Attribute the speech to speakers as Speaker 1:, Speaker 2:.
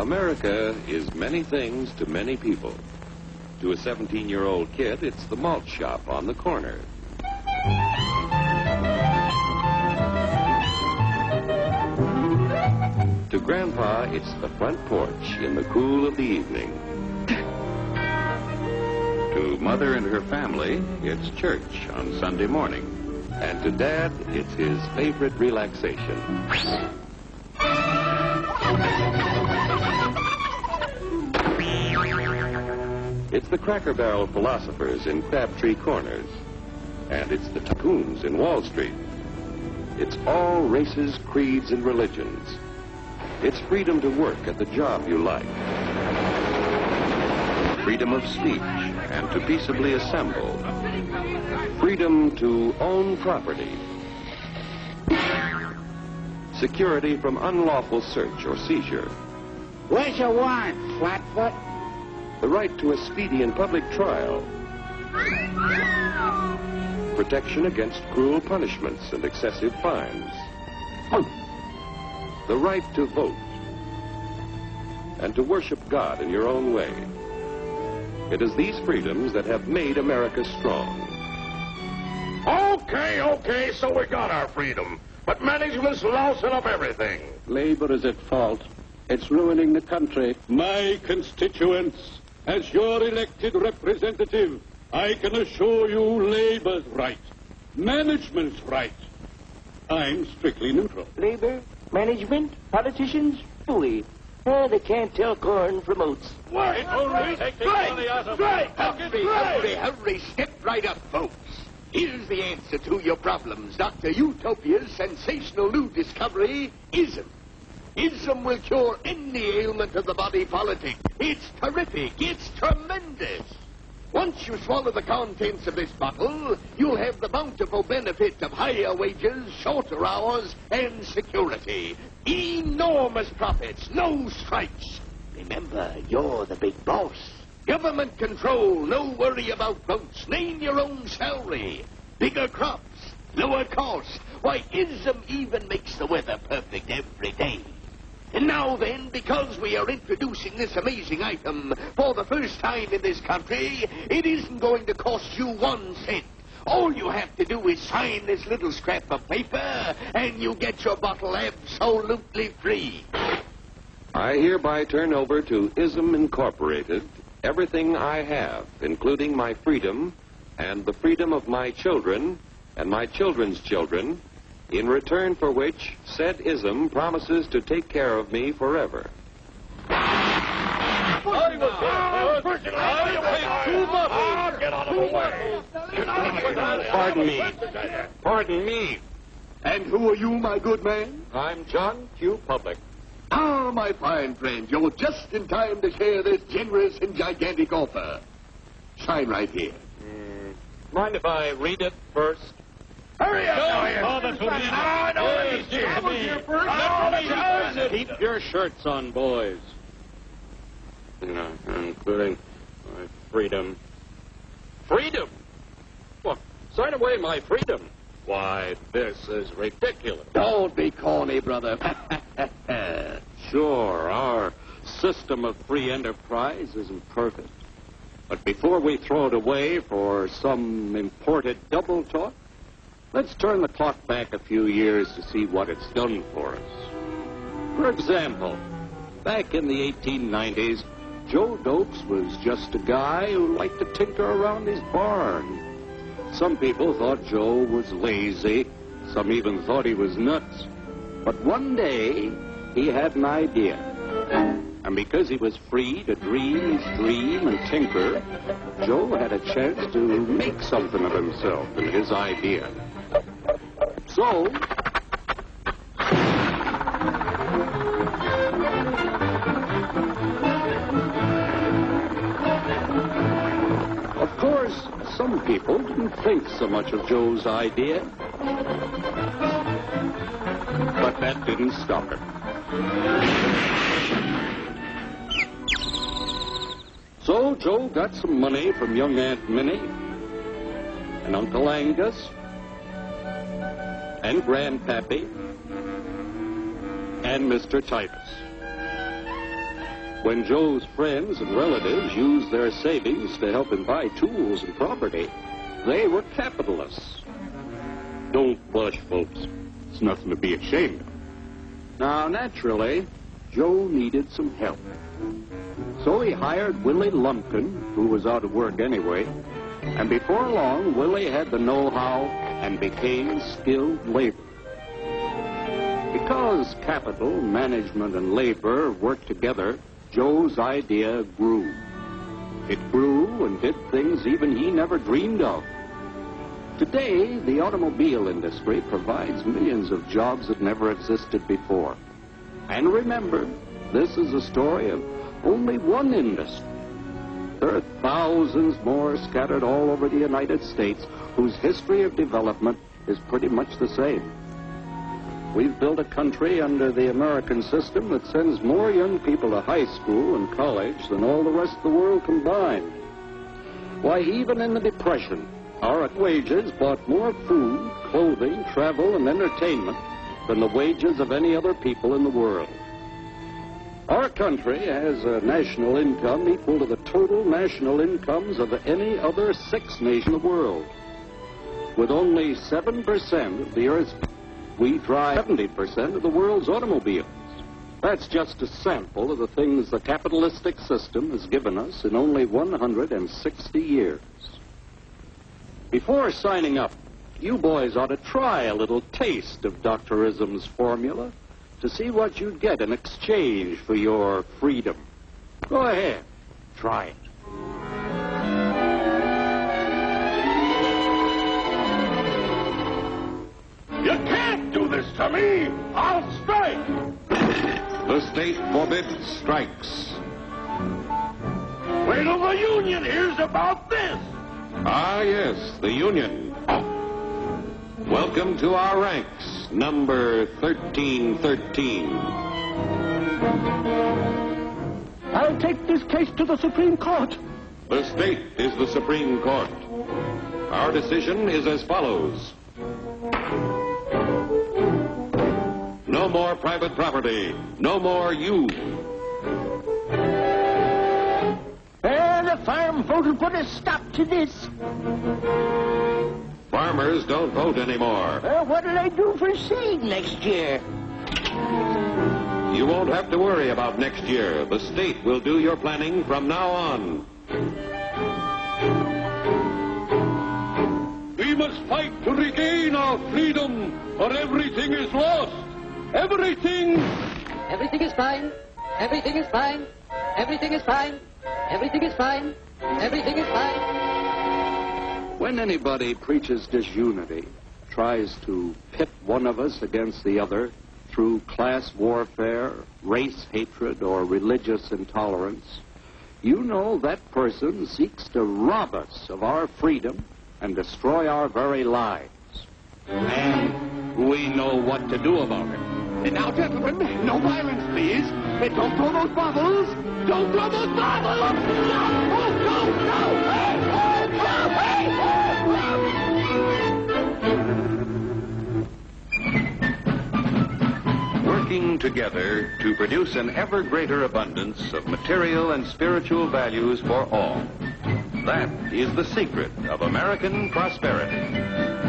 Speaker 1: America is many things to many people. To a 17-year-old kid, it's the malt shop on the corner. To Grandpa, it's the front porch in the cool of the evening. To Mother and her family, it's church on Sunday morning. And to Dad, it's his favorite relaxation. It's the Cracker Barrel philosophers in Crabtree Corners. And it's the tycoons in Wall Street. It's all races, creeds, and religions. It's freedom to work at the job you like. Freedom of speech and to peaceably assemble. Freedom to own property. Security from unlawful search or seizure.
Speaker 2: Where's your warrant, Flatfoot?
Speaker 1: The right to a speedy and public trial. Protection against cruel punishments and excessive fines. The right to vote. And to worship God in your own way. It is these freedoms that have made America strong.
Speaker 3: Okay, so we got our freedom. But management's lousing up everything.
Speaker 4: Labor is at fault. It's ruining the country.
Speaker 5: My constituents, as your elected representative, I can assure you Labor's right. Management's right. I'm strictly neutral.
Speaker 6: Labor, management, politicians, fooey. They can't tell corn from oats.
Speaker 3: Wait, take the money out of it.
Speaker 7: Hurry, step right up, folks. Here's the answer to your problems. Dr. Utopia's sensational new discovery, ISM. ISM will cure any ailment of the body politic. It's terrific. It's tremendous. Once you swallow the contents of this bottle, you'll have the bountiful benefit of higher wages, shorter hours, and security. Enormous profits, no strikes. Remember, you're the big boss. Government control, no worry about votes. Name your own salary. Bigger crops, lower costs. Why, ISM even makes the weather perfect every day. And now then, because we are introducing this amazing item for the first time in this country, it isn't going to cost you 1 cent. All you have to do is sign this little scrap of paper, and you get your bottle absolutely free.
Speaker 1: I hereby turn over to ISM Incorporated everything I have, including my freedom and the freedom of my children and my children's children, in return for which said ISM promises to take care of me forever.
Speaker 3: Get out of the way.
Speaker 7: Pardon me. And who are you, my good man?
Speaker 4: I'm John Q. Public.
Speaker 7: Ah, my fine friend, you're just in time to share this generous and gigantic offer. Sign right here.
Speaker 4: Mind if I read it first?
Speaker 3: Hurry up!
Speaker 4: Keep your shirts on, boys. Including my freedom. Freedom? What? Sign away my freedom? Why, this is ridiculous.
Speaker 7: Don't be corny, brother.
Speaker 4: Sure, our system of free enterprise isn't perfect. But before we throw it away for some imported double talk, let's turn the clock back a few years to see what it's done for us. For example, back in the 1890s, Joe Dopes was just a guy who liked to tinker around his barn. Some people thought Joe was lazy. Some even thought he was nuts. But one day, he had an idea. And because he was free to dream his dream and tinker, Joe had a chance to make something of himself and his idea. So, of course, some people didn't think so much of Joe's idea. But that didn't stop him. So Joe got some money from young Aunt Minnie and Uncle Angus and Grandpappy and Mr. Titus. When Joe's friends and relatives used their savings to help him buy tools and property, they were capitalists.
Speaker 5: Don't blush, folks. It's nothing to be ashamed of.
Speaker 4: Now, naturally, Joe needed some help. So he hired Willie Lumpkin, who was out of work anyway, and before long, Willie had the know-how and became skilled labor. Because capital, management, and labor worked together, Joe's idea grew. It grew and did things even he never dreamed of. Today, the automobile industry provides millions of jobs that never existed before. And remember, this is a story of only one industry. There are thousands more scattered all over the United States whose history of development is pretty much the same. We've built a country under the American system that sends more young people to high school and college than all the rest of the world combined. Why, even in the Depression, our wages bought more food, clothing, travel, and entertainment than the wages of any other people in the world. Our country has a national income equal to the total national incomes of any other 6 nations in the world. With only 7% of the Earth's people, we drive 70% of the world's automobiles. That's just a sample of the things the capitalistic system has given us in only 160 years. Before signing up, you boys ought to try a little taste of Dr. Ism's formula to see what you'd get in exchange for your freedom. Go ahead, try it.
Speaker 3: You can't do this to me! I'll strike!
Speaker 1: The state forbids strikes.
Speaker 3: Wait till the union hears about this!
Speaker 1: Ah, yes, the Union. Welcome to our ranks, number 1313.
Speaker 6: I'll take this case to the Supreme Court.
Speaker 1: The state is the Supreme Court. Our decision is as follows. No more private property. No more you.
Speaker 6: The farm vote will put a stop to this.
Speaker 1: Farmers don't vote anymore.
Speaker 6: What'll I do for seed next year?
Speaker 1: You won't have to worry about next year. The state will do your planning from now on.
Speaker 5: We must fight to regain our freedom, or everything is lost. Everything!
Speaker 8: Everything is fine. Everything is fine. Everything is fine. Everything is fine. Everything is fine.
Speaker 4: When anybody preaches disunity, tries to pit one of us against the other through class warfare, race hatred, or religious intolerance, you know that person seeks to rob us of our freedom and destroy our very lives. And we know what to do about it.
Speaker 7: Now, gentlemen, no violence, please. Don't throw those bottles. Don't throw those bottles. No! Oh, no! No! Hey! Oh, no! Hey!
Speaker 1: Working together to produce an ever greater abundance of material and spiritual values for all. That is the secret of American prosperity.